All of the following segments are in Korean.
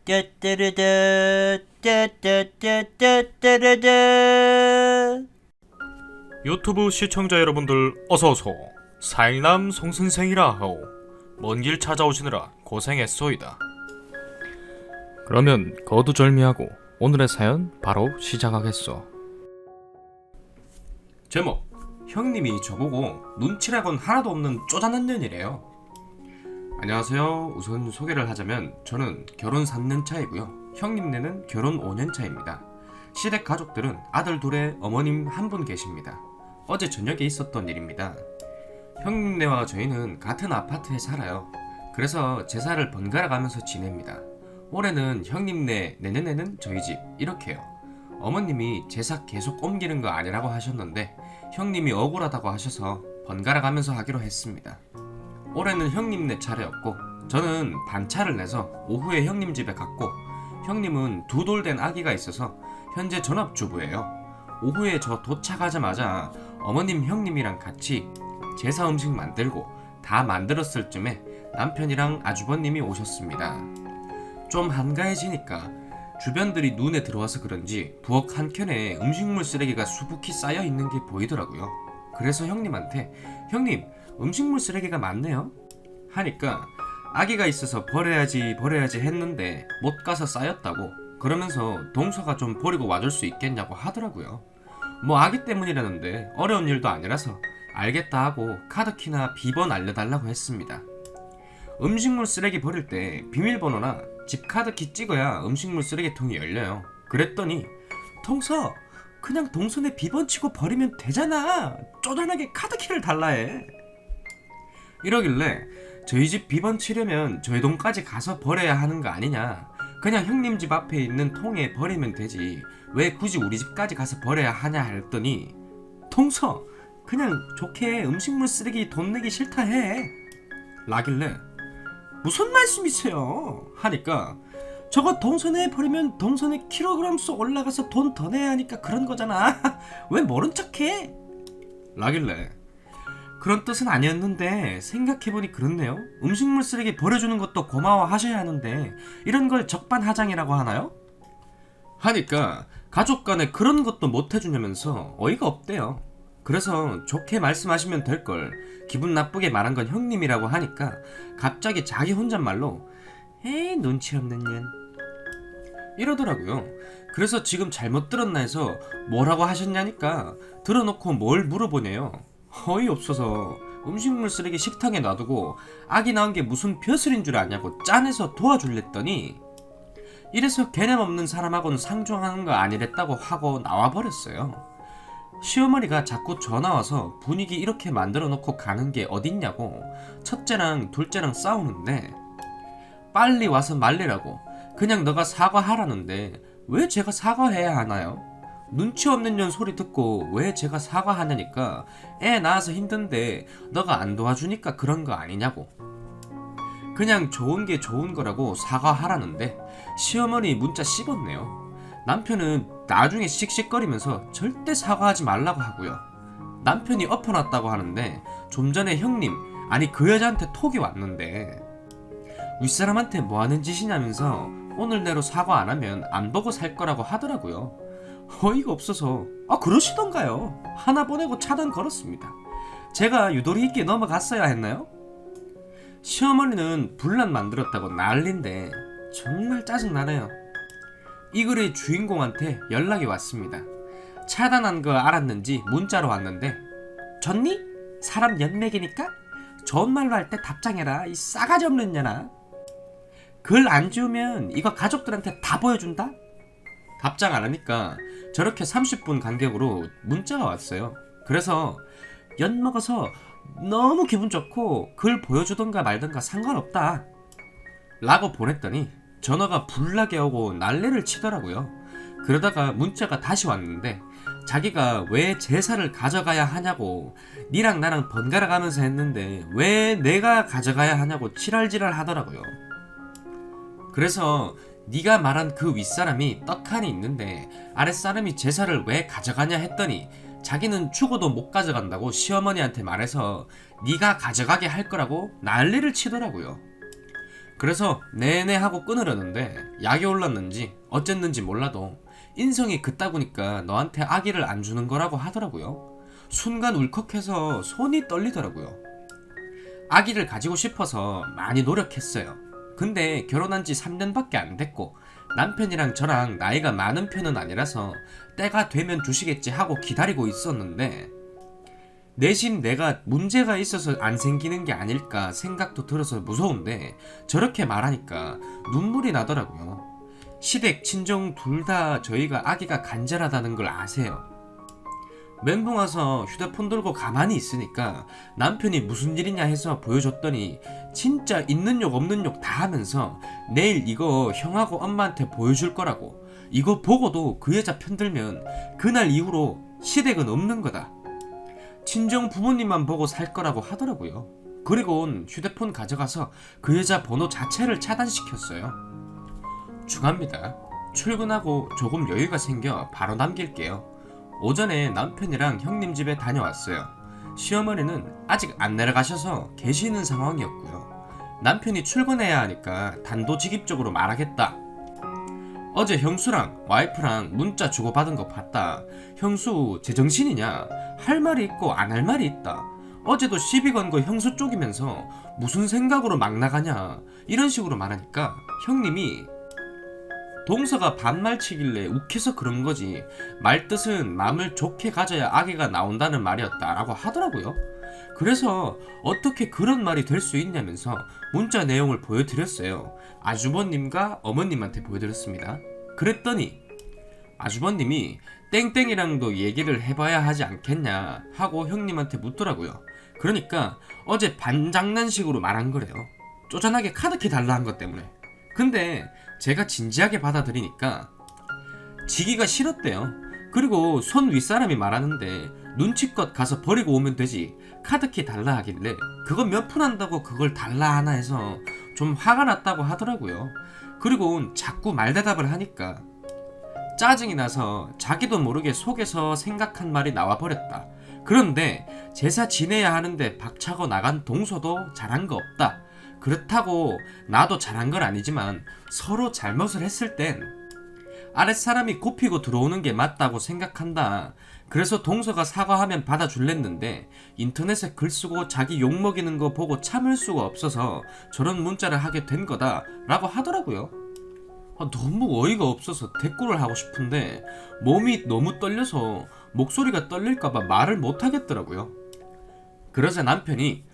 짜짜라다 짜짜짜짜짜라다. 유튜브 시청자 여러분들 어서오소. 사일남 송선생이라 하오. 먼 길 찾아오시느라 고생했소이다. 그러면 거두절미하고 오늘의 사연 바로 시작하겠소. 제목: 형님이 저보고 눈치라곤 하나도 없는 쪼잔한 년이래요. 안녕하세요. 우선 소개를 하자면 저는 결혼 3년 차이고요. 형님네는 결혼 5년 차입니다. 시댁 가족들은 아들 둘에 어머님 한 분 계십니다. 어제 저녁에 있었던 일입니다. 형님네와 저희는 같은 아파트에 살아요. 그래서 제사를 번갈아 가면서 지냅니다. 올해는 형님네, 내년에는 저희 집, 이렇게요. 어머님이 제사 계속 옮기는 거 아니라고 하셨는데 형님이 억울하다고 하셔서 번갈아 가면서 하기로 했습니다. 올해는 형님네 차례였고 저는 반차를 내서 오후에 형님 집에 갔고, 형님은 두 돌 된 아기가 있어서 현재 전업주부예요. 오후에 저 도착하자마자 어머님 형님이랑 같이 제사 음식 만들고 다 만들었을 쯤에 남편이랑 아주버님이 오셨습니다. 좀 한가해지니까 주변들이 눈에 들어와서 그런지 부엌 한켠에 음식물 쓰레기가 수북히 쌓여 있는 게 보이더라고요. 그래서 형님한테 "형님, 음식물 쓰레기가 많네요" 하니까 아기가 있어서 버려야지 했는데 못 가서 쌓였다고, 그러면서 동서가 좀 버리고 와줄 수 있겠냐고 하더라고요. 뭐 아기 때문이라는데 어려운 일도 아니라서 알겠다 하고 카드키나 비번 알려달라고 했습니다. 음식물 쓰레기 버릴 때 비밀번호나 집 카드키 찍어야 음식물 쓰레기통이 열려요. 그랬더니 "동서, 그냥 동선에 비번 치고 버리면 되잖아. 쪼잔하게 카드키를 달라 해." 이러길래 "저희 집 비번 치려면 저희 동까지 가서 버려야 하는 거 아니냐. 그냥 형님 집 앞에 있는 통에 버리면 되지. 왜 굳이 우리 집까지 가서 버려야 하냐" 했더니 "동서, 그냥 좋게 음식물 쓰레기 돈 내기 싫다 해" 라길래 "무슨 말씀이세요?" 하니까 "저거 동선에 버리면 동선에 킬로그램수 올라가서 돈 더 내야 하니까 그런 거잖아. 왜 모른 척해?" 라길래 "그런 뜻은 아니었는데 생각해보니 그렇네요. 음식물 쓰레기 버려주는 것도 고마워하셔야 하는데 이런 걸 적반하장이라고 하나요?" 하니까 가족 간에 그런 것도 못 해주냐면서 어이가 없대요. 그래서 좋게 말씀하시면 될걸 기분 나쁘게 말한 건 형님이라고 하니까 갑자기 자기 혼잣말로 "에이, 눈치 없는 년" 이러더라고요. 그래서 지금 잘못 들었나 해서 "뭐라고 하셨냐니까" 들어놓고 뭘 물어보네요. 어이없어서 음식물 쓰레기 식탁에 놔두고 아기 낳은 게 무슨 벼슬인 줄 아냐고 짠해서 도와줄랬더니 이래서 개념 없는 사람하고는 상종하는 거 아니랬다고 하고 나와버렸어요. 시어머니가 자꾸 전화와서 분위기 이렇게 만들어 놓고 가는 게 어딨냐고 첫째랑 둘째랑 싸우는데 빨리 와서 말리라고 그냥 너가 사과하라는데 왜 제가 사과해야 하나요? 눈치 없는 년 소리 듣고 왜 제가 사과하냐니까 애 낳아서 힘든데 너가 안 도와주니까 그런 거 아니냐고. 그냥 좋은 게 좋은 거라고 사과하라는데 시어머니 문자 씹었네요. 남편은 나중에 씩씩거리면서 절대 사과하지 말라고 하고요. 남편이 엎어놨다고 하는데 좀 전에 형님, 아니 그 여자한테 톡이 왔는데 윗사람한테 뭐하는 짓이냐면서 오늘 내로 사과 안 하면 안 보고 살 거라고 하더라고요. 어이가 없어서 그러시던가요 하나 보내고 차단 걸었습니다. 제가 유도리 있게 넘어갔어야 했나요? 시어머니는 분란 만들었다고 난린데 정말 짜증나네요. 이 글의 주인공한테 연락이 왔습니다. 차단한 거 알았는지 문자로 왔는데 "졌니? 사람 연맥이니까 좋은 말로 할 때 답장해라, 이 싸가지 없는 년아. 글 안 지우면 이거 가족들한테 다 보여준다." 답장 안 하니까 저렇게 30분 간격으로 문자가 왔어요. 그래서 엿먹어서 너무 기분 좋고 글 보여주던가 말던가 상관없다 라고 보냈더니 전화가 불나게 오고 난리를 치더라고요. 그러다가 문자가 다시 왔는데 자기가 왜 제사를 가져가야 하냐고, 니랑 나랑 번갈아 가면서 했는데 왜 내가 가져가야 하냐고 지랄지랄 하더라고요. 그래서 네가 말한 그 윗사람이 떡하니 있는데 아랫사람이 제사를 왜 가져가냐 했더니 자기는 죽어도 못 가져간다고 시어머니한테 말해서 네가 가져가게 할 거라고 난리를 치더라고요. 그래서 내내 하고 끊으려는데 약이 올랐는지 어쨌는지 몰라도 인성이 그따구니까 너한테 아기를 안 주는 거라고 하더라고요. 순간 울컥해서 손이 떨리더라고요. 아기를 가지고 싶어서 많이 노력했어요. 근데 결혼한 지 3년밖에 안 됐고 남편이랑 저랑 나이가 많은 편은 아니라서 때가 되면 주시겠지 하고 기다리고 있었는데 내심 내가 문제가 있어서 안 생기는 게 아닐까 생각도 들어서 무서운데 저렇게 말하니까 눈물이 나더라고요. 시댁, 친정 둘 다 저희가 아기가 간절하다는 걸 아세요. 멘붕 와서 휴대폰 들고 가만히 있으니까 남편이 무슨 일이냐 해서 보여줬더니 진짜 있는 욕 없는 욕 다 하면서 내일 이거 형하고 엄마한테 보여줄 거라고, 이거 보고도 그 여자 편들면 그날 이후로 시댁은 없는 거다, 친정 부모님만 보고 살 거라고 하더라고요. 그리고는 휴대폰 가져가서 그 여자 번호 자체를 차단시켰어요. 중합니다. 출근하고 조금 여유가 생겨 바로 남길게요. 오전에 남편이랑 형님 집에 다녀왔어요. 시어머니는 아직 안 내려가셔서 계시는 상황이었고요. 남편이 출근해야 하니까 단도직입적으로 말하겠다. 어제 형수랑 와이프랑 문자 주고받은 거 봤다. 형수 제정신이냐? 할 말이 있고 안 할 말이 있다. 어제도 시비 건 거 형수 쪽이면서 무슨 생각으로 막 나가냐, 이런 식으로 말하니까 형님이 동서가 반말치길래 욱해서 그런 거지 말 뜻은 마음을 좋게 가져야 아기가 나온다는 말이었다라고 하더라고요. 그래서 어떻게 그런 말이 될 수 있냐면서 문자 내용을 보여드렸어요. 아주버님과 어머님한테 보여드렸습니다. 그랬더니 아주버님이 땡땡이랑도 얘기를 해봐야 하지 않겠냐 하고 형님한테 묻더라고요. 그러니까 어제 반장난식으로 말한 거래요. 쪼잔하게 카드키 달라 한 것 때문에. 근데 제가 진지하게 받아들이니까 지기가 싫었대요. 그리고 손 윗사람이 말하는데 눈치껏 가서 버리고 오면 되지 카드키 달라 하길래 그건 몇 푼 한다고 그걸 달라 하나 해서 좀 화가 났다고 하더라고요. 그리고 자꾸 말대답을 하니까 짜증이 나서 자기도 모르게 속에서 생각한 말이 나와버렸다. 그런데 제사 지내야 하는데 박차고 나간 동서도 잘한 거 없다. 그렇다고 나도 잘한 건 아니지만 서로 잘못을 했을 땐 아랫사람이 굽히고 들어오는 게 맞다고 생각한다. 그래서 동서가 사과하면 받아줄랬는데 인터넷에 글 쓰고 자기 욕먹이는 거 보고 참을 수가 없어서 저런 문자를 하게 된 거다 라고 하더라고요. 너무 어이가 없어서 대꾸를 하고 싶은데 몸이 너무 떨려서 목소리가 떨릴까봐 말을 못하겠더라고요. 그러자 남편이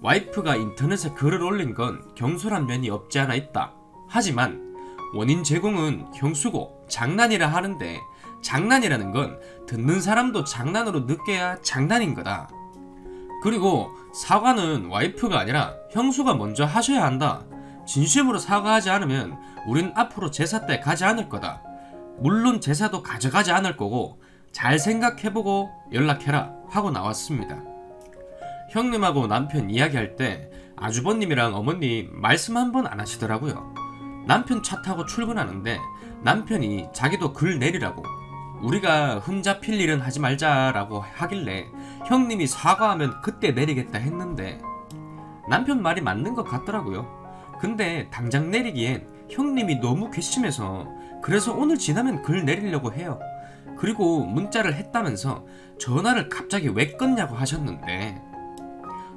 와이프가 인터넷에 글을 올린 건 경솔한 면이 없지 않아 있다. 하지만 원인 제공은 형수고 장난이라 하는데 장난이라는 건 듣는 사람도 장난으로 느껴야 장난인 거다. 그리고 사과는 와이프가 아니라 형수가 먼저 하셔야 한다. 진심으로 사과하지 않으면 우린 앞으로 제사 때 가지 않을 거다. 물론 제사도 가져가지 않을 거고 잘 생각해보고 연락해라 하고 나왔습니다. 형님하고 남편 이야기할 때 아주버님이랑 어머님 말씀 한 번 안 하시더라고요. 남편 차 타고 출근하는데 남편이 자기도 글 내리라고, 우리가 흠잡힐 일은 하지 말자라고 하길래 형님이 사과하면 그때 내리겠다 했는데 남편 말이 맞는 것 같더라고요. 근데 당장 내리기엔 형님이 너무 괘씸해서 그래서 오늘 지나면 글 내리려고 해요. 그리고 문자를 했다면서 전화를 갑자기 왜 끊냐고 하셨는데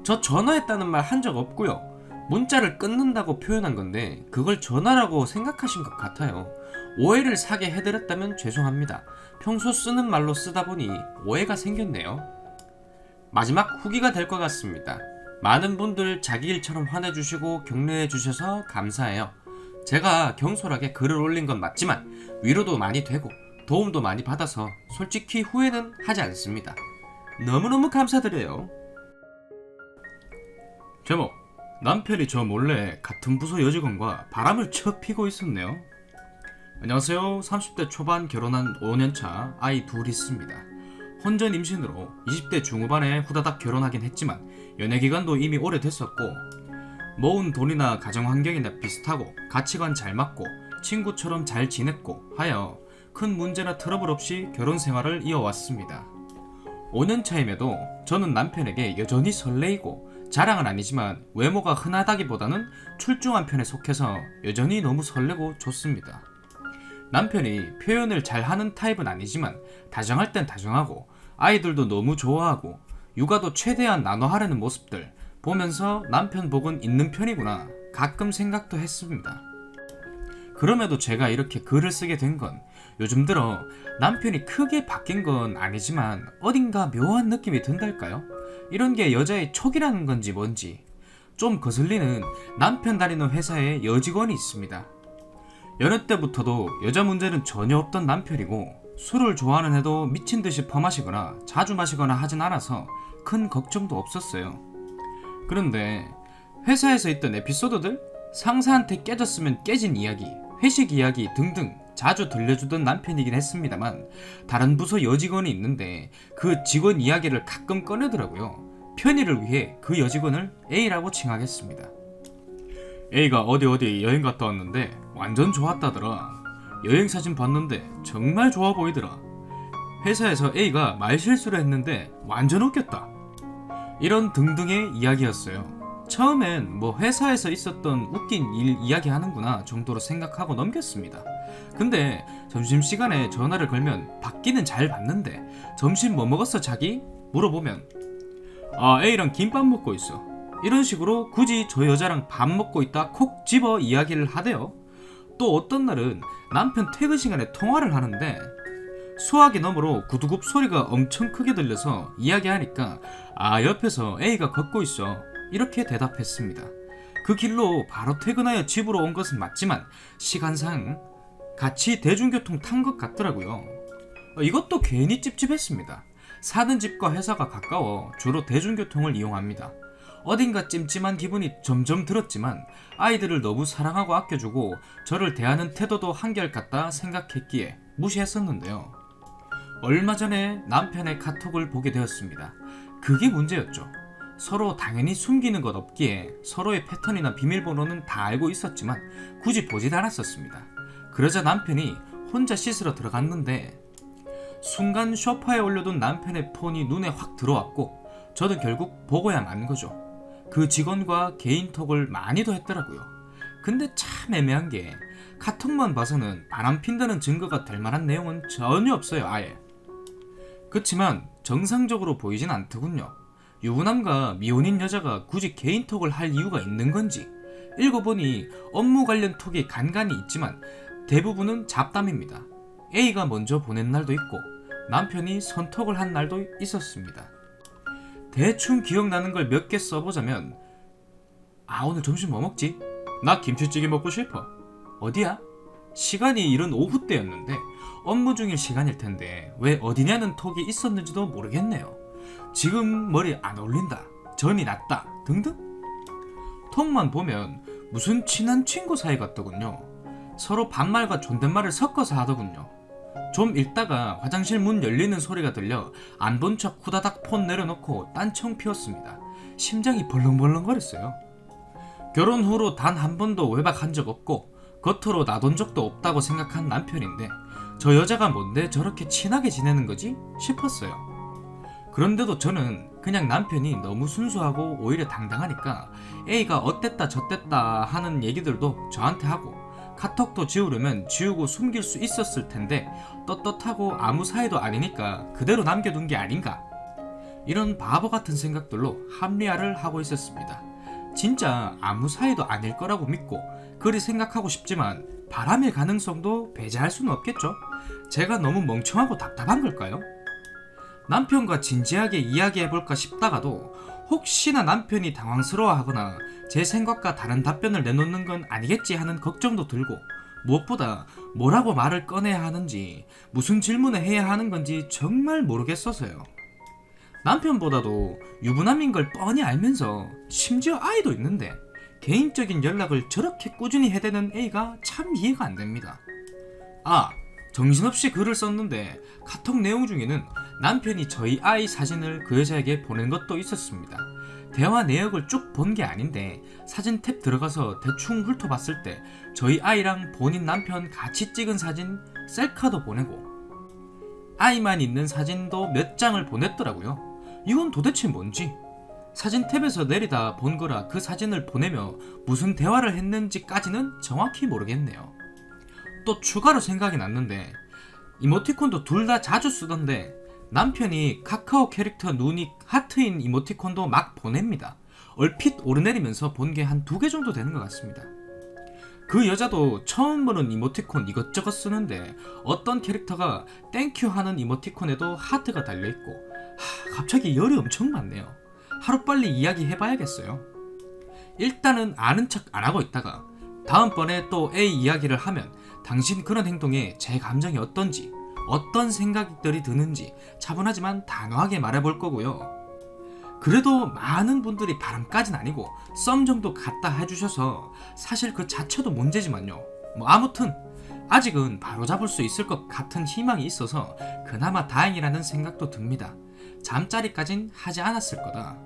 저 전화했다는 말 한 적 없고요. 문자를 끊는다고 표현한 건데 그걸 전화라고 생각하신 것 같아요. 오해를 사게 해드렸다면 죄송합니다. 평소 쓰는 말로 쓰다 보니 오해가 생겼네요. 마지막 후기가 될 것 같습니다. 많은 분들 자기 일처럼 화내주시고 격려해주셔서 감사해요. 제가 경솔하게 글을 올린 건 맞지만 위로도 많이 되고 도움도 많이 받아서 솔직히 후회는 하지 않습니다. 너무너무 감사드려요. 제목: 남편이 저 몰래 같은 부서 여직원과 바람을 쳐 피고 있었네요. 안녕하세요. 30대 초반 결혼한 5년차 아이 둘 있습니다. 혼전 임신으로 20대 중후반에 후다닥 결혼하긴 했지만 연애기간도 이미 오래됐었고 모은 돈이나 가정환경이나 비슷하고 가치관 잘 맞고 친구처럼 잘 지냈고 하여 큰 문제나 트러블 없이 결혼 생활을 이어왔습니다. 5년 차임에도 저는 남편에게 여전히 설레이고 자랑은 아니지만 외모가 흔하다기보다는 출중한 편에 속해서 여전히 너무 설레고 좋습니다. 남편이 표현을 잘하는 타입은 아니지만 다정할 땐 다정하고 아이들도 너무 좋아하고 육아도 최대한 나눠 하려는 모습들 보면서 남편 복은 있는 편이구나 가끔 생각도 했습니다. 그럼에도 제가 이렇게 글을 쓰게 된 건 요즘 들어 남편이 크게 바뀐 건 아니지만 어딘가 묘한 느낌이 든달까요? 이런 게 여자의 촉이라는 건지 뭔지 좀 거슬리는 남편 다니는 회사에 여직원이 있습니다. 여느 때부터도 여자 문제는 전혀 없던 남편이고 술을 좋아하는 해도 미친듯이 퍼마시거나 자주 마시거나 하진 않아서 큰 걱정도 없었어요. 그런데 회사에서 있던 에피소드들, 상사한테 깨졌으면 깨진 이야기, 회식 이야기 등등 자주 들려주던 남편이긴 했습니다만 다른 부서 여직원이 있는데 그 직원 이야기를 가끔 꺼내더라고요. 편의를 위해 그 여직원을 A라고 칭하겠습니다. A가 어디 여행 갔다 왔는데 완전 좋았다더라. 여행 사진 봤는데 정말 좋아 보이더라. 회사에서 A가 말실수를 했는데 완전 웃겼다. 이런 등등의 이야기였어요. 처음엔 뭐 회사에서 있었던 웃긴 일 이야기하는구나 정도로 생각하고 넘겼습니다. 근데 점심시간에 전화를 걸면 받기는 잘 받는데 점심 뭐 먹었어 자기? 물어보면 A랑 김밥 먹고 있어. 이런 식으로 굳이 저 여자랑 밥 먹고 있다 콕 집어 이야기를 하대요. 또 어떤 날은 남편 퇴근 시간에 통화를 하는데 수화기 너머로 구두굽 소리가 엄청 크게 들려서 이야기하니까 옆에서 A가 걷고 있어 이렇게 대답했습니다. 그 길로 바로 퇴근하여 집으로 온 것은 맞지만 시간상 같이 대중교통 탄 것 같더라고요. 이것도 괜히 찝찝했습니다. 사는 집과 회사가 가까워 주로 대중교통을 이용합니다. 어딘가 찜찜한 기분이 점점 들었지만 아이들을 너무 사랑하고 아껴주고 저를 대하는 태도도 한결같다 생각했기에 무시했었는데요. 얼마 전에 남편의 카톡을 보게 되었습니다. 그게 문제였죠. 서로 당연히 숨기는 것 없기에 서로의 패턴이나 비밀번호는 다 알고 있었지만 굳이 보진 않았었습니다. 그러자 남편이 혼자 씻으러 들어갔는데 순간 소파에 올려둔 남편의 폰이 눈에 확 들어왔고 저도 결국 보고야 만 거죠. 그 직원과 개인톡을 많이도 했더라고요. 근데 참 애매한 게 카톡만 봐서는 바람 핀다는 증거가 될 만한 내용은 전혀 없어요. 아예. 그치만 정상적으로 보이진 않더군요. 유부남과 미혼인 여자가 굳이 개인톡을 할 이유가 있는 건지 읽어보니 업무 관련 톡이 간간히 있지만 대부분은 잡담입니다. A가 먼저 보낸 날도 있고 남편이 선톡을 한 날도 있었습니다. 대충 기억나는 걸 몇 개 써보자면 오늘 점심 뭐 먹지? 나 김치찌개 먹고 싶어. 어디야? 시간이 이른 오후 때였는데 업무 중일 시간일 텐데 왜 어디냐는 톡이 있었는지도 모르겠네요. 지금 머리 안 어울린다. 전이 낫다. 등등? 톡만 보면 무슨 친한 친구 사이 같더군요. 서로 반말과 존댓말을 섞어서 하더군요. 좀 읽다가 화장실 문 열리는 소리가 들려 안 본 척 후다닥 폰 내려놓고 딴청 피웠습니다. 심장이 벌렁벌렁거렸어요. 결혼 후로 단 한 번도 외박한 적 없고 겉으로 놔둔 적도 없다고 생각한 남편인데 저 여자가 뭔데 저렇게 친하게 지내는 거지? 싶었어요. 그런데도 저는 그냥 남편이 너무 순수하고 오히려 당당하니까 A가 어땠다 저땠다 하는 얘기들도 저한테 하고 카톡도 지우려면 지우고 숨길 수 있었을 텐데 떳떳하고 아무 사이도 아니니까 그대로 남겨둔 게 아닌가, 이런 바보 같은 생각들로 합리화를 하고 있었습니다. 진짜 아무 사이도 아닐 거라고 믿고 그리 생각하고 싶지만 바람일 가능성도 배제할 수는 없겠죠. 제가 너무 멍청하고 답답한 걸까요? 남편과 진지하게 이야기해볼까 싶다가도 혹시나 남편이 당황스러워하거나 제 생각과 다른 답변을 내놓는 건 아니겠지 하는 걱정도 들고 무엇보다 뭐라고 말을 꺼내야 하는지 무슨 질문을 해야 하는 건지 정말 모르겠어서요. 남편보다도 유부남인 걸 뻔히 알면서 심지어 아이도 있는데 개인적인 연락을 저렇게 꾸준히 해대는 A가 참 이해가 안 됩니다. 정신없이 글을 썼는데 카톡 내용 중에는 남편이 저희 아이 사진을 그 여자에게 보낸 것도 있었습니다. 대화 내역을 쭉 본 게 아닌데 사진 탭 들어가서 대충 훑어봤을 때 저희 아이랑 본인 남편 같이 찍은 사진 셀카도 보내고 아이만 있는 사진도 몇 장을 보냈더라고요. 이건 도대체 뭔지? 사진 탭에서 내리다 본 거라 그 사진을 보내며 무슨 대화를 했는지까지는 정확히 모르겠네요. 또 추가로 생각이 났는데 이모티콘도 둘 다 자주 쓰던데 남편이 카카오 캐릭터 눈이 하트인 이모티콘도 막 보냅니다. 얼핏 오르내리면서 본 게 한 2개 정도 되는 것 같습니다. 그 여자도 처음 보는 이모티콘 이것저것 쓰는데 어떤 캐릭터가 땡큐 하는 이모티콘에도 하트가 달려있고 갑자기 열이 엄청 많네요. 하루빨리 이야기 해봐야겠어요. 일단은 아는 척 안하고 있다가 다음번에 또 A 이야기를 하면 당신 그런 행동에 제 감정이 어떤지 어떤 생각들이 드는지 차분하지만 단호하게 말해볼 거고요. 그래도 많은 분들이 바람까진 아니고 썸 정도 갖다 해주셔서 사실 그 자체도 문제지만요. 아무튼 아직은 바로잡을 수 있을 것 같은 희망이 있어서 그나마 다행이라는 생각도 듭니다. 잠자리까진 하지 않았을 거다.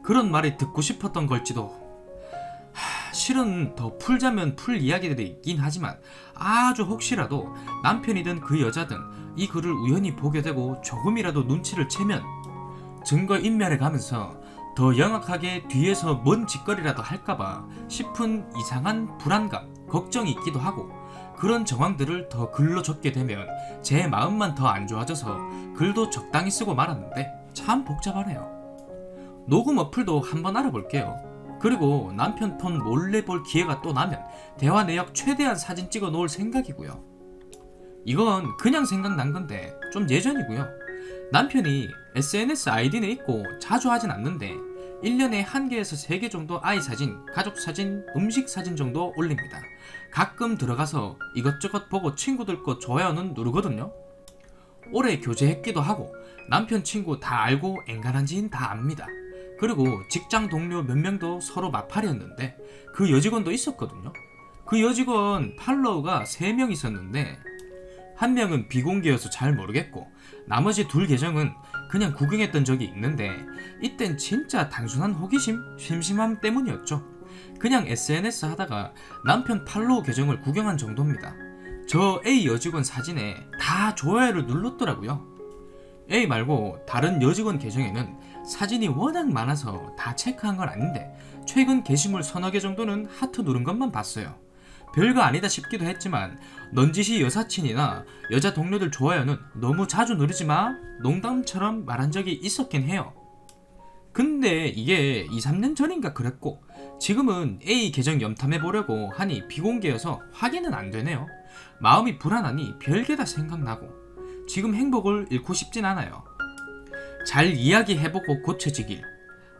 그런 말이 듣고 싶었던 걸지도. 실은 더 풀자면 풀 이야기들이 있긴 하지만 아주 혹시라도 남편이든 그 여자든 이 글을 우연히 보게 되고 조금이라도 눈치를 채면 증거 인멸해 가면서 더 영악하게 뒤에서 뭔 짓거리라도 할까봐 싶은 이상한 불안감, 걱정이 있기도 하고 그런 정황들을 더 글로 적게 되면 제 마음만 더 안 좋아져서 글도 적당히 쓰고 말았는데 참 복잡하네요. 녹음 어플도 한번 알아볼게요. 그리고 남편 폰 몰래 볼 기회가 또 나면 대화 내역 최대한 사진 찍어 놓을 생각이고요. 이건 그냥 생각난 건데 좀 예전이고요. 남편이 SNS 아이디는 있고 자주 하진 않는데 1년에 1개에서 3개 정도 아이 사진, 가족 사진, 음식 사진 정도 올립니다. 가끔 들어가서 이것저것 보고 친구들 거 좋아요는 누르거든요. 오래 교제했기도 하고 남편 친구 다 알고 엔간한 지인 다 압니다. 그리고 직장 동료 몇 명도 서로 마팔이었는데 그 여직원도 있었거든요. 그 여직원 팔로우가 3명 있었는데 한 명은 비공개여서 잘 모르겠고 나머지 2 계정은 그냥 구경했던 적이 있는데 이땐 진짜 단순한 호기심, 심심함 때문이었죠. 그냥 SNS 하다가 남편 팔로우 계정을 구경한 정도입니다. 저 A 여직원 사진에 다 좋아요를 눌렀더라고요. A 말고 다른 여직원 계정에는 사진이 워낙 많아서 다 체크한 건 아닌데 최근 게시물 서너 개 정도는 하트 누른 것만 봤어요. 별거 아니다 싶기도 했지만 넌지시 여사친이나 여자 동료들 좋아요는 너무 자주 누르지마 농담처럼 말한 적이 있었긴 해요. 근데 이게 2-3년 전인가 그랬고 지금은 A 계정 염탐해보려고 하니 비공개여서 확인은 안 되네요. 마음이 불안하니 별게 다 생각나고 지금 행복을 잃고 싶진 않아요. 잘 이야기해보고 고쳐지길,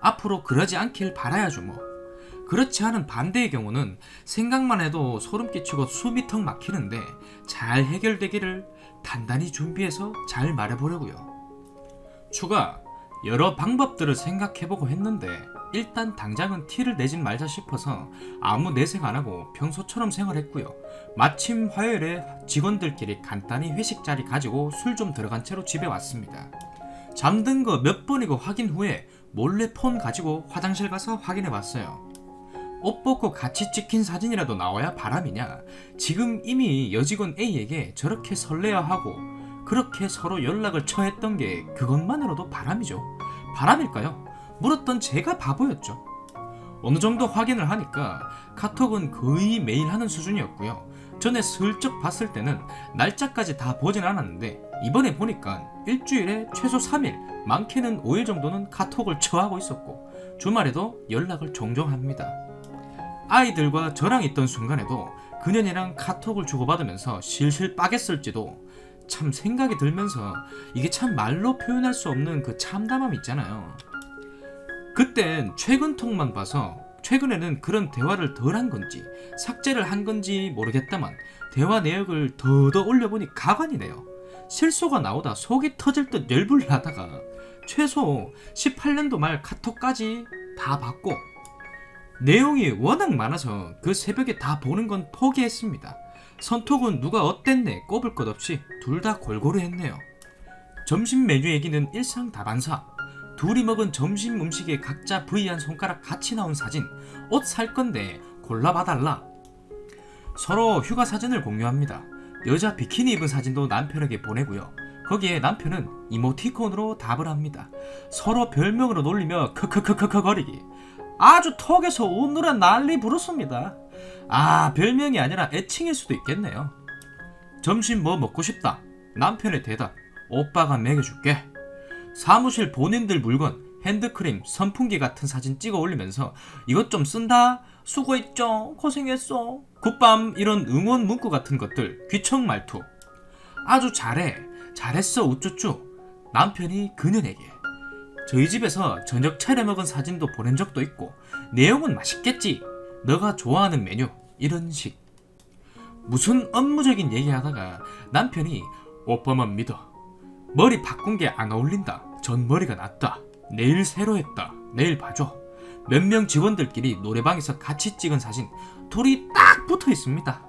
앞으로 그러지 않길 바라야죠 뭐. 그렇지 않은 반대의 경우는 생각만 해도 소름 끼치고 숨이 턱 막히는데 잘 해결되기를 단단히 준비해서 잘 말해보려고요. 추가, 여러 방법들을 생각해보고 했는데 일단 당장은 티를 내진 말자 싶어서 아무 내색 안하고 평소처럼 생활했고요. 마침 화요일에 직원들끼리 간단히 회식 자리 가지고 술 좀 들어간 채로 집에 왔습니다. 잠든 거 몇 번이고 확인 후에 몰래 폰 가지고 화장실 가서 확인해봤어요. 옷 벗고 같이 찍힌 사진이라도 나와야 바람이냐, 지금 이미 여직원 A에게 저렇게 설레야 하고 그렇게 서로 연락을 처했던 게 그것만으로도 바람이죠. 바람일까요? 물었던 제가 바보였죠. 어느 정도 확인을 하니까 카톡은 거의 매일 하는 수준이었고요. 전에 슬쩍 봤을 때는 날짜까지 다 보진 않았는데 이번에 보니까 일주일에 최소 3일, 많게는 5일 정도는 카톡을 처하고 있었고 주말에도 연락을 종종 합니다. 아이들과 저랑 있던 순간에도 그년이랑 카톡을 주고받으면서 실실 빠겠을지도 참 생각이 들면서 이게 참 말로 표현할 수 없는 그 참담함 있잖아요. 그땐 최근 톡만 봐서 최근에는 그런 대화를 덜 한 건지 삭제를 한 건지 모르겠다만 대화 내역을 더더 올려보니 가관이네요. 실소가 나오다 속이 터질 듯 열불 나다가 최소 18년도 말 카톡까지 다 봤고 내용이 워낙 많아서 그 새벽에 다 보는 건 포기했습니다. 선톡은 누가 어땠네 꼽을 것 없이 둘 다 골고루 했네요. 점심 메뉴 얘기는 일상다반사, 둘이 먹은 점심 음식에 각자 V한 손가락 같이 나온 사진, 옷 살 건데 골라봐달라. 서로 휴가 사진을 공유합니다. 여자 비키니 입은 사진도 남편에게 보내고요. 거기에 남편은 이모티콘으로 답을 합니다. 서로 별명으로 놀리며 크크크크크 거리기. 아주 턱에서 오늘은 난리 부르습니다. 아, 별명이 아니라 애칭일 수도 있겠네요. 점심 뭐 먹고 싶다. 남편의 대답. 오빠가 먹여줄게. 사무실 본인들 물건, 핸드크림, 선풍기 같은 사진 찍어 올리면서 이것 좀 쓴다. 수고했죠. 고생했어. 굿밤. 이런 응원 문구 같은 것들. 귀청 말투. 아주 잘해. 잘했어. 우쭈쭈. 남편이 그녀에게 저희 집에서 저녁 차려 먹은 사진도 보낸 적도 있고 내용은 맛있겠지. 너가 좋아하는 메뉴. 이런 식. 무슨 업무적인 얘기하다가 남편이 오빠만 믿어. 머리 바꾼 게 안 어울린다. 전 머리가 낫다. 내일 새로 했다. 내일 봐줘. 몇 명 직원들끼리 노래방에서 같이 찍은 사진 둘이 딱 붙어 있습니다.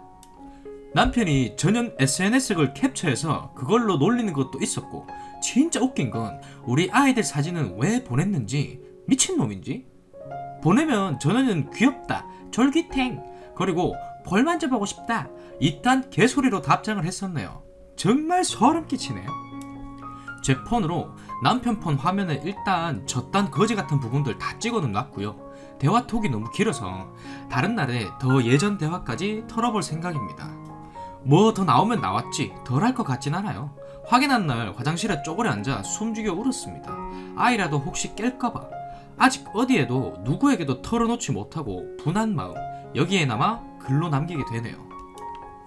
남편이 전용 SNS를 캡처해서 그걸로 놀리는 것도 있었고 진짜 웃긴 건 우리 아이들 사진은 왜 보냈는지 미친놈인지 보내면 전화는 귀엽다. 졸기탱. 그리고 볼 만져보고 싶다. 이딴 개소리로 답장을 했었네요. 정말 소름 끼치네요. 제 폰으로 남편 폰 화면에 일단 저딴 거지 같은 부분들 다 찍어는 놨고요. 대화 톡이 너무 길어서 다른 날에 더 예전 대화까지 털어볼 생각입니다. 뭐 더 나오면 나왔지 덜 할 것 같진 않아요. 확인한 날 화장실에 쪼그려 앉아 숨죽여 울었습니다. 아이라도 혹시 깰까봐. 아직 어디에도 누구에게도 털어놓지 못하고 분한 마음 여기에나마 글로 남기게 되네요.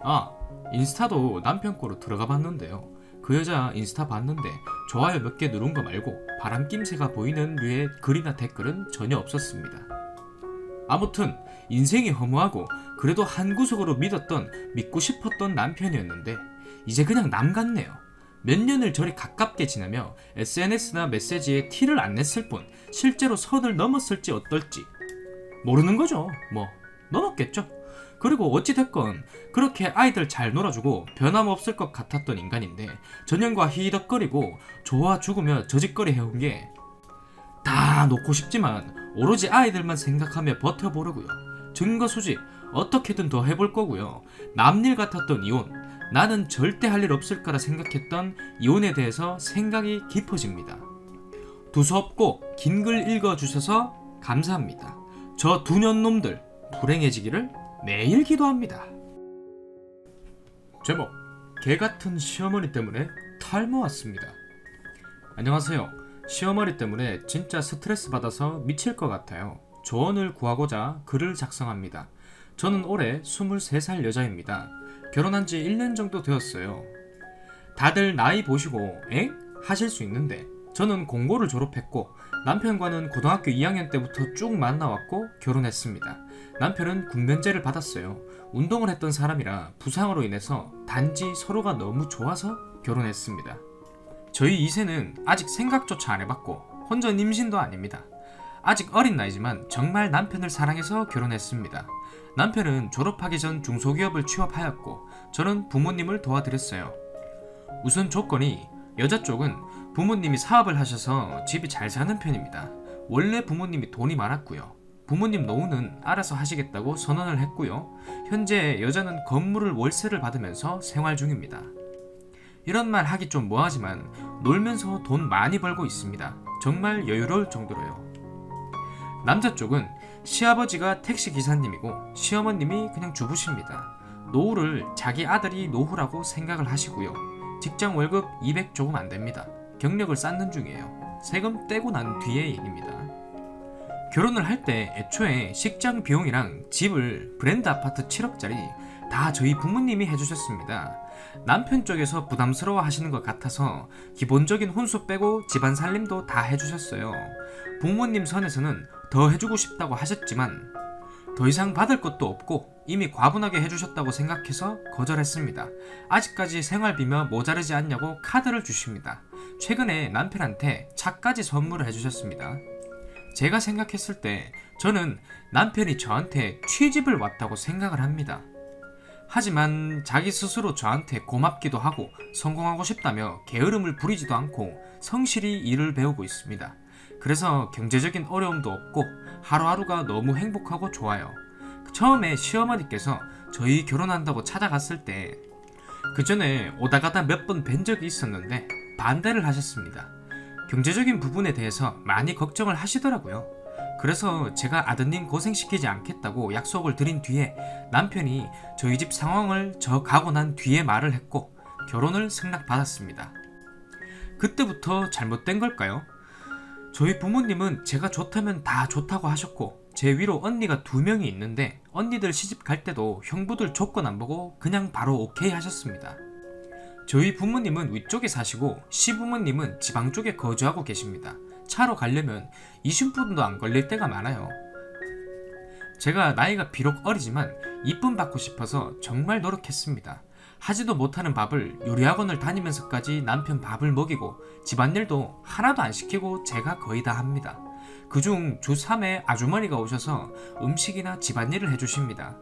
아, 인스타도 남편 거로 들어가 봤는데요. 그 여자 인스타 봤는데 좋아요 몇 개 누른 거 말고 바람낌새가 보이는 류의 글이나 댓글은 전혀 없었습니다. 아무튼 인생이 허무하고 그래도 한 구석으로 믿고 싶었던 남편이었는데 이제 그냥 남 같네요. 몇 년을 저리 가깝게 지내며 SNS나 메시지에 티를 안 냈을 뿐 실제로 선을 넘었을지 어떨지 모르는 거죠. 뭐 넘었겠죠. 그리고 어찌됐건 그렇게 아이들 잘 놀아주고 변함없을 것 같았던 인간인데 전형과 히덕거리고 좋아 죽으며 저짓거리 해온 게 다 놓고 싶지만 오로지 아이들만 생각하며 버텨보려고요. 증거 수집 어떻게든 더 해볼 거고요. 남일 같았던 이혼, 나는 절대 할 일 없을 거라 생각했던 이혼에 대해서 생각이 깊어집니다. 두서없고 긴 글 읽어주셔서 감사합니다. 저 두 년놈들 불행해지기를 매일 기도합니다. 제목 개같은 시어머니 때문에 탈모 왔습니다. 안녕하세요. 시어머니 때문에 진짜 스트레스 받아서 미칠 것 같아요. 조언을 구하고자 글을 작성합니다. 저는 올해 23살 여자입니다. 결혼한 지 1년 정도 되었어요. 다들 나이 보시고 엥? 하실 수 있는데 저는 공고를 졸업했고 남편과는 고등학교 2학년 때부터 쭉 만나왔고 결혼했습니다. 남편은 군면제를 받았어요. 운동을 했던 사람이라 부상으로 인해서 단지 서로가 너무 좋아서 결혼했습니다. 저희 2세는 아직 생각조차 안 해봤고 혼전 임신도 아닙니다. 아직 어린 나이지만 정말 남편을 사랑해서 결혼했습니다. 남편은 졸업하기 전 중소기업을 취업하였고 저는 부모님을 도와드렸어요. 우선 조건이 여자 쪽은 부모님이 사업을 하셔서 집이 잘 사는 편입니다. 원래 부모님이 돈이 많았고요. 부모님 노후는 알아서 하시겠다고 선언을 했고요. 현재 여자는 건물을 월세를 받으면서 생활 중입니다. 이런 말 하기 좀 뭐하지만 놀면서 돈 많이 벌고 있습니다. 정말 여유로울 정도로요. 남자 쪽은 시아버지가 택시 기사님이고 시어머님이 그냥 주부십니다. 노후를 자기 아들이 노후라고 생각을 하시고요. 직장 월급 200 조금 안 됩니다. 경력을 쌓는 중이에요. 세금 떼고 난 뒤의 얘기입니다. 결혼을 할 때 애초에 식장 비용이랑 집을 브랜드 아파트 7억짜리 다 저희 부모님이 해주셨습니다. 남편 쪽에서 부담스러워 하시는 것 같아서 기본적인 혼수 빼고 집안 살림도 다 해주셨어요. 부모님 선에서는 더 해주고 싶다고 하셨지만 더 이상 받을 것도 없고 이미 과분하게 해주셨다고 생각해서 거절했습니다. 아직까지 생활비며 모자르지 않냐고 카드를 주십니다. 최근에 남편한테 차까지 선물을 해주셨습니다. 제가 생각했을 때 저는 남편이 저한테 취집을 왔다고 생각을 합니다. 하지만 자기 스스로 저한테 고맙기도 하고 성공하고 싶다며 게으름을 부리지도 않고 성실히 일을 배우고 있습니다. 그래서 경제적인 어려움도 없고 하루하루가 너무 행복하고 좋아요. 처음에 시어머니께서 저희 결혼한다고 찾아갔을 때 그 전에 오다 가다 몇 번 뵌 적이 있었는데 반대를 하셨습니다. 경제적인 부분에 대해서 많이 걱정을 하시더라고요. 그래서 제가 아드님 고생시키지 않겠다고 약속을 드린 뒤에 남편이 저희 집 상황을 저 가고 난 뒤에 말을 했고 결혼을 승낙받았습니다. 그때부터 잘못된 걸까요? 저희 부모님은 제가 좋다면 다 좋다고 하셨고 제 위로 언니가 2명이 있는데 언니들 시집 갈 때도 형부들 조건 안 보고 그냥 바로 오케이 하셨습니다. 저희 부모님은 위쪽에 사시고 시부모님은 지방 쪽에 거주하고 계십니다. 차로 가려면 20분도 안 걸릴 때가 많아요. 제가 나이가 비록 어리지만 이쁨 받고 싶어서 정말 노력했습니다. 하지도 못하는 밥을 요리학원을 다니면서까지 남편 밥을 먹이고 집안일도 하나도 안 시키고 제가 거의 다 합니다. 그중 주 3회 아주머니가 오셔서 음식이나 집안일을 해주십니다.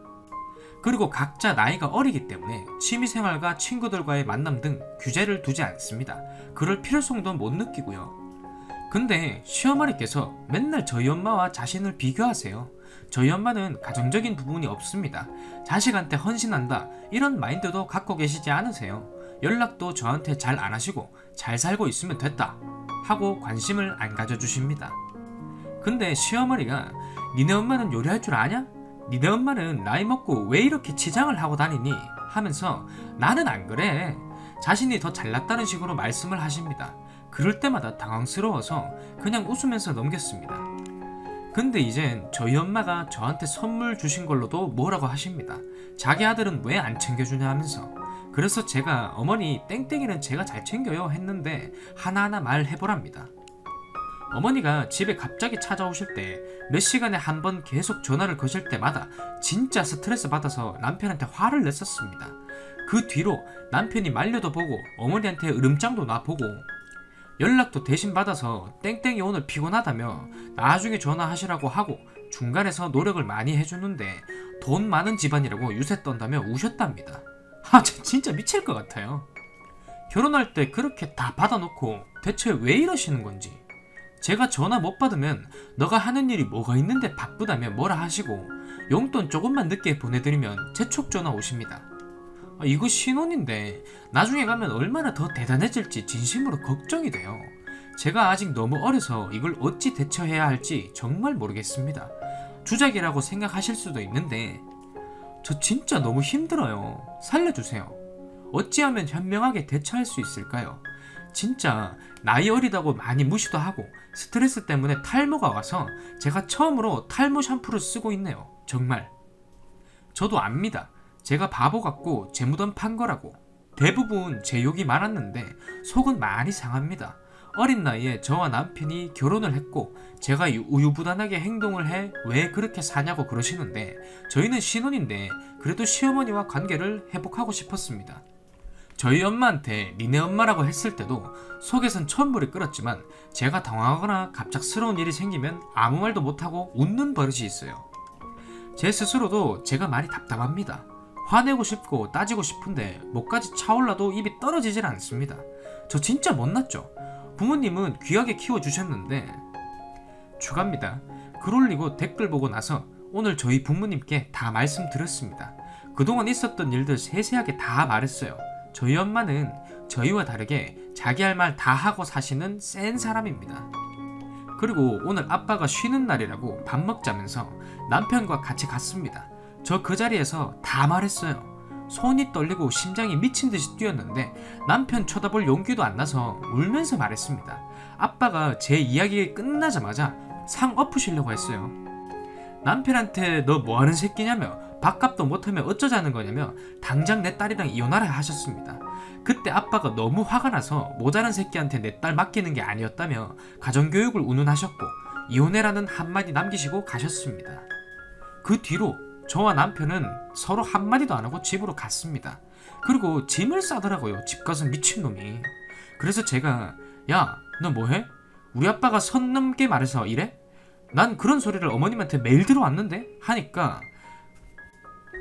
그리고 각자 나이가 어리기 때문에 취미생활과 친구들과의 만남 등 규제를 두지 않습니다. 그럴 필요성도 못 느끼고요. 근데 시어머니께서 맨날 저희 엄마와 자신을 비교하세요. 저희 엄마는 가정적인 부분이 없습니다. 자식한테 헌신한다 이런 마인드도 갖고 계시지 않으세요. 연락도 저한테 잘 안 하시고 잘 살고 있으면 됐다 하고 관심을 안 가져주십니다. 근데 시어머니가 니네 엄마는 요리할 줄 아냐? 니네 엄마는 나이 먹고 왜 이렇게 치장을 하고 다니니? 하면서 나는 안 그래. 자신이 더 잘났다는 식으로 말씀을 하십니다. 그럴 때마다 당황스러워서 그냥 웃으면서 넘겼습니다. 근데 이젠 저희 엄마가 저한테 선물 주신 걸로도 뭐라고 하십니다. 자기 아들은 왜 안 챙겨주냐 하면서. 그래서 제가 어머니 땡땡이는 제가 잘 챙겨요 했는데 하나하나 말해보랍니다. 어머니가 집에 갑자기 찾아오실 때 몇 시간에 한 번 계속 전화를 거실 때마다 진짜 스트레스 받아서 남편한테 화를 냈었습니다. 그 뒤로 남편이 말려도 보고 어머니한테 으름장도 놔보고 연락도 대신 받아서 땡땡이 오늘 피곤하다며 나중에 전화하시라고 하고 중간에서 노력을 많이 해주는데 돈 많은 집안이라고 유세 떤다며 우셨답니다. 진짜 미칠 것 같아요. 결혼할 때 그렇게 다 받아놓고 대체 왜 이러시는 건지. 제가 전화 못 받으면 너가 하는 일이 뭐가 있는데 바쁘다며 뭐라 하시고 용돈 조금만 늦게 보내드리면 재촉 전화 오십니다. 이거 신혼인데 나중에 가면 얼마나 더 대단해질지 진심으로 걱정이 돼요. 제가 아직 너무 어려서 이걸 어찌 대처해야 할지 정말 모르겠습니다. 주작이라고 생각하실 수도 있는데 저 진짜 너무 힘들어요. 살려주세요. 어찌하면 현명하게 대처할 수 있을까요? 진짜 나이 어리다고 많이 무시도 하고 스트레스 때문에 탈모가 와서 제가 처음으로 탈모 샴푸를 쓰고 있네요. 정말 저도 압니다. 제가 바보 같고 제 무덤 판 거라고. 대부분 제 욕이 많았는데 속은 많이 상합니다. 어린 나이에 저와 남편이 결혼을 했고 제가 우유부단하게 행동을 해 왜 그렇게 사냐고 그러시는데 저희는 신혼인데 그래도 시어머니와 관계를 회복하고 싶었습니다. 저희 엄마한테 니네 엄마라고 했을 때도 속에선 천불이 끓었지만 제가 당황하거나 갑작스러운 일이 생기면 아무 말도 못하고 웃는 버릇이 있어요. 제 스스로도 제가 많이 답답합니다. 화내고 싶고 따지고 싶은데 목까지 차올라도 입이 떨어지질 않습니다. 저 진짜 못났죠? 부모님은 귀하게 키워주셨는데. 추가입니다. 글 올리고 댓글 보고 나서 오늘 저희 부모님께 다 말씀드렸습니다. 그동안 있었던 일들 세세하게 다 말했어요. 저희 엄마는 저희와 다르게 자기 할 말 다 하고 사시는 센 사람입니다. 그리고 오늘 아빠가 쉬는 날이라고 밥 먹자면서 남편과 같이 갔습니다. 저 그 자리에서 다 말했어요. 손이 떨리고 심장이 미친 듯이 뛰었는데 남편 쳐다볼 용기도 안 나서 울면서 말했습니다. 아빠가 제 이야기 끝나자마자 상 엎으시려고 했어요. 남편한테 너 뭐하는 새끼냐며 밥값도 못하면 어쩌자는 거냐며 당장 내 딸이랑 이혼하라 하셨습니다. 그때 아빠가 너무 화가 나서 모자란 새끼한테 내 딸 맡기는 게 아니었다며 가정교육을 운운하셨고 이혼해라는 한마디 남기시고 가셨습니다. 그 뒤로 저와 남편은 서로 한마디도 안 하고 집으로 갔습니다. 그리고 짐을 싸더라고요. 집 가서 미친놈이. 그래서 제가 야, 너 뭐해? 우리 아빠가 선 넘게 말해서 이래? 난 그런 소리를 어머님한테 매일 들어왔는데? 하니까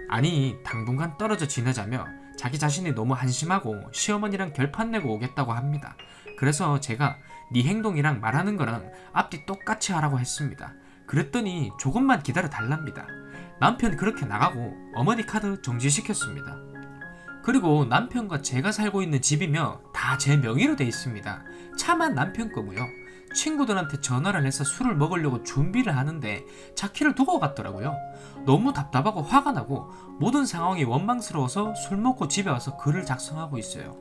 아니 당분간 떨어져 지내자며 자기 자신이 너무 한심하고 시어머니랑 결판 내고 오겠다고 합니다. 그래서 제가 네 행동이랑 말하는 거랑 앞뒤 똑같이 하라고 했습니다. 그랬더니 조금만 기다려 달랍니다. 남편 그렇게 나가고 어머니 카드 정지시켰습니다. 그리고 남편과 제가 살고 있는 집이며 다 제 명의로 돼 있습니다. 차만 남편 거고요. 친구들한테 전화를 해서 술을 먹으려고 준비를 하는데 차키를 두고 갔더라고요. 너무 답답하고 화가 나고 모든 상황이 원망스러워서 술 먹고 집에 와서 글을 작성하고 있어요.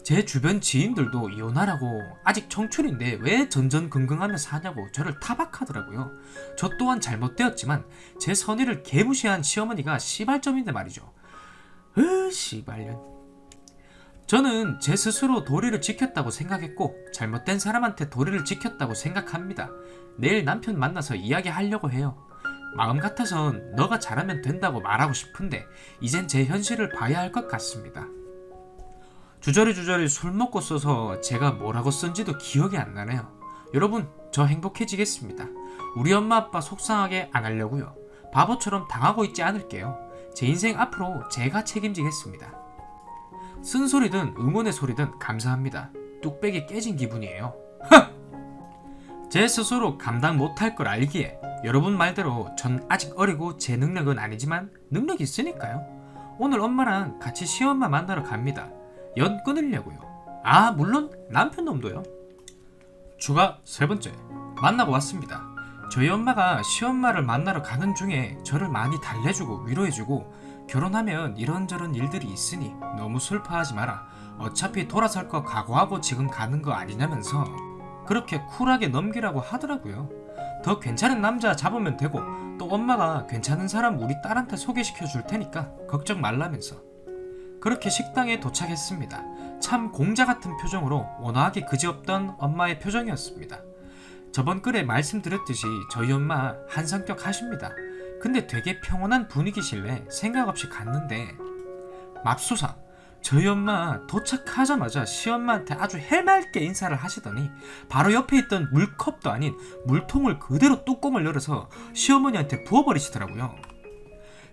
제 주변 지인들도 이혼하라고 아직 청춘인데 왜 전전긍긍하며 사냐고 저를 타박하더라고요. 저 또한 잘못되었지만 제 선의를 개무시한 시어머니가 시발점인데 말이죠. 시발년. 저는 제 스스로 도리를 지켰다고 생각했고 잘못된 사람한테 도리를 지켰다고 생각합니다. 내일 남편 만나서 이야기하려고 해요. 마음 같아선 너가 잘하면 된다고 말하고 싶은데 이젠 제 현실을 봐야 할 것 같습니다. 주저리 술 먹고 써서 제가 뭐라고 쓴지도 기억이 안 나네요. 여러분, 저 행복해지겠습니다. 우리 엄마 아빠 속상하게 안 하려고요. 바보처럼 당하고 있지 않을게요. 제 인생 앞으로 제가 책임지겠습니다. 쓴소리든 응원의 소리든 감사합니다. 뚝배기 깨진 기분이에요. 제 스스로 감당 못할 걸 알기에 여러분 말대로 전 아직 어리고 제 능력은 아니지만 능력이 있으니까요. 오늘 엄마랑 같이 시엄마 만나러 갑니다. 연 끊으려고요. 아, 물론 남편 놈도요. 추가 세 번째, 만나고 왔습니다. 저희 엄마가 시엄마를 만나러 가는 중에 저를 많이 달래주고 위로해주고 결혼하면 이런저런 일들이 있으니 너무 슬퍼하지 마라. 어차피 돌아설 거 각오하고 지금 가는 거 아니냐면서 그렇게 쿨하게 넘기라고 하더라고요. 더 괜찮은 남자 잡으면 되고 또 엄마가 괜찮은 사람 우리 딸한테 소개시켜 줄 테니까 걱정 말라면서. 그렇게 식당에 도착했습니다. 참 공자 같은 표정으로 온화하게 그지없던 엄마의 표정이었습니다. 저번 글에 말씀드렸듯이 저희 엄마 한성격 하십니다. 근데 되게 평온한 분위기실래 생각 없이 갔는데 맙소사, 저희 엄마 도착하자마자 시엄마한테 아주 해맑게 인사를 하시더니 바로 옆에 있던 물컵도 아닌 물통을 그대로 뚜껑을 열어서 시어머니한테 부어버리시더라고요.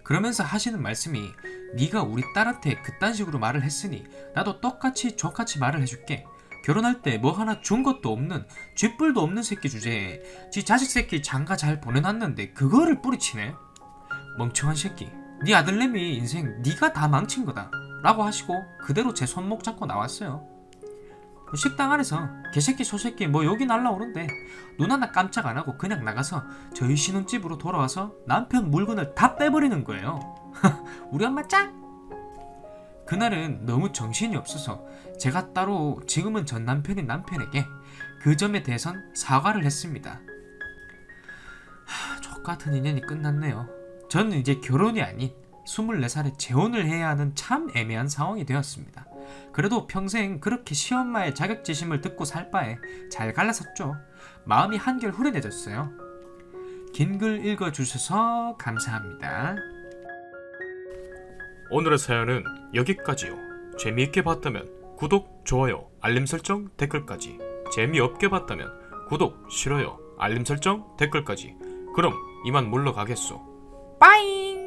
그러면서 하시는 말씀이 네가 우리 딸한테 그딴 식으로 말을 했으니 나도 똑같이 족같이 말을 해줄게. 결혼할 때 뭐 하나 준 것도 없는 쥐뿔도 없는 새끼 주제에 지 자식 새끼 장가 잘 보내놨는데 그거를 뿌리치네. 멍청한 새끼, 네 아들내미 인생 네가 다 망친 거다 라고 하시고 그대로 제 손목 잡고 나왔어요. 식당 안에서 개새끼 소새끼 뭐 욕이 날라오는데 눈 하나 깜짝 안 하고 그냥 나가서 저희 신혼집으로 돌아와서 남편 물건을 다 빼버리는 거예요. 우리 엄마 짱! 그날은 너무 정신이 없어서 제가 따로 지금은 전 남편인 남편에게 그 점에 대해선 사과를 했습니다. 족같은 인연이 끝났네요. 저는 이제 결혼이 아닌 24살에 재혼을 해야 하는 참 애매한 상황이 되었습니다. 그래도 평생 그렇게 시엄마의 자격지심을 듣고 살 바에 잘 갈라섰죠. 마음이 한결 후련해졌어요. 긴 글 읽어주셔서 감사합니다. 오늘의 사연은 여기까지요. 재미있게 봤다면 구독, 좋아요, 알림 설정, 댓글까지. 재미없게 봤다면 구독, 싫어요, 알림 설정, 댓글까지. 그럼 이만 물러가겠소. 빠잉!